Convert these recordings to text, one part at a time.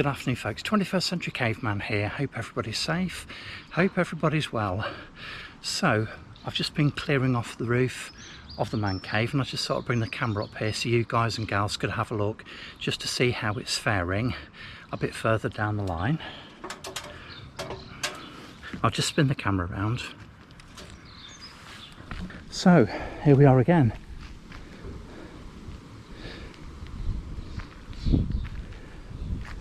Good afternoon folks, 21st Century Caveman here. Hope everybody's safe, hope everybody's well. So I've just been clearing off the roof of the man cave and I just sort of bring the camera up here so you guys and gals could have a look just to see how it's faring a bit further down the line. I'll just spin the camera around. So here we are again.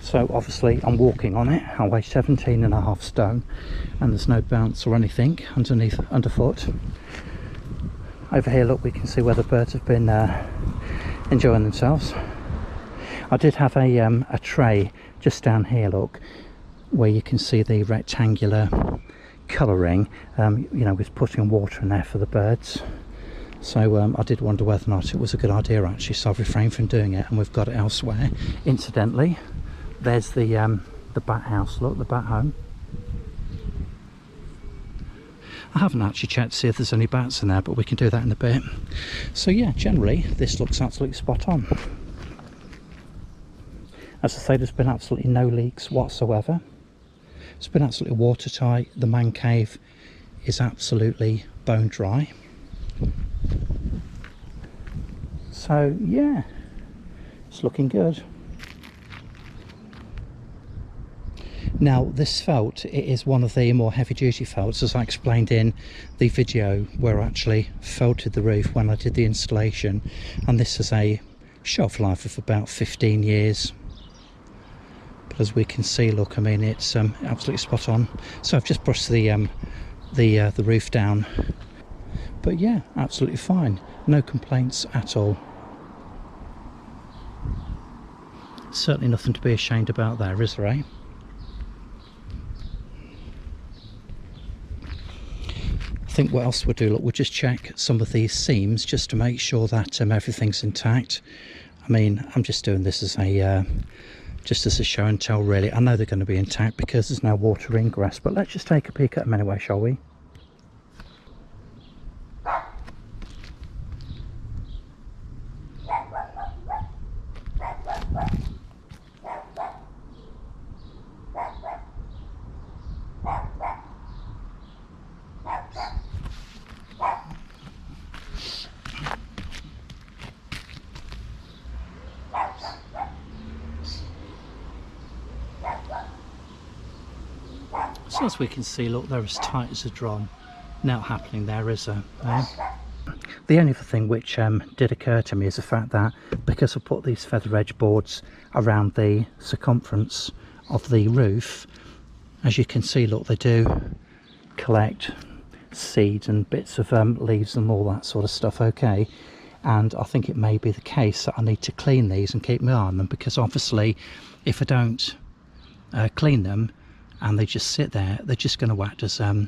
So obviously I'm walking on it. I weigh 17.5 stone and there's no bounce or anything underfoot. Over here, look, we can see where the birds have been enjoying themselves. I did have a tray just down here, look, where you can see the rectangular colouring, you know, with putting water in there for the birds. So I did wonder whether or not it was a good idea actually, so I've refrained from doing it and we've got it elsewhere. Incidentally, there's the bat house, look, the bat home. I haven't actually checked to see if there's any bats in there, but we can do that in a bit. So yeah, generally this looks absolutely spot on. As I say, there's been absolutely no leaks whatsoever. It's been absolutely watertight. The man cave is absolutely bone dry. So yeah, it's looking good. Now this felt, it is one of the more heavy duty felts, as I explained in the video where I actually felted the roof when I did the installation, and this has a shelf life of about 15 years. But as we can see, look, I mean, it's absolutely spot on. So I've just brushed the roof down, but yeah, absolutely fine, no complaints at all. Certainly nothing to be ashamed about there, is there, eh? I think what else we'll do, look, we'll just check some of these seams just to make sure that everything's intact. I mean, I'm just doing this as a show and tell, really. I know they're going to be intact because there's no water ingress, but let's just take a peek at them anyway, shall we? So as we can see, look, they're as tight as a drum. Not happening there, is there? The only other thing which did occur to me is the fact that because I put these feather edge boards around the circumference of the roof, as you can see, look, they do collect seeds and bits of leaves and all that sort of stuff, okay? And I think it may be the case that I need to clean these and keep my eye on them, because obviously if I don't clean them and they just sit there, they're just going to act as a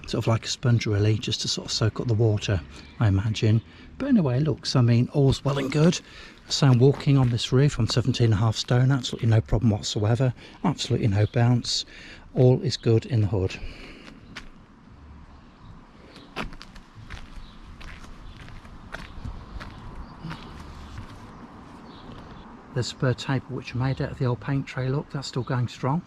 sort of like a sponge, really, just to sort of soak up the water, I imagine. But anyway, looks, I mean, all's well and good. So I'm walking on this roof, I'm 17.5 stone, absolutely no problem whatsoever, absolutely no bounce, all is good in the hood. There's a spur table which I made out of the old paint tray, look, that's still going strong.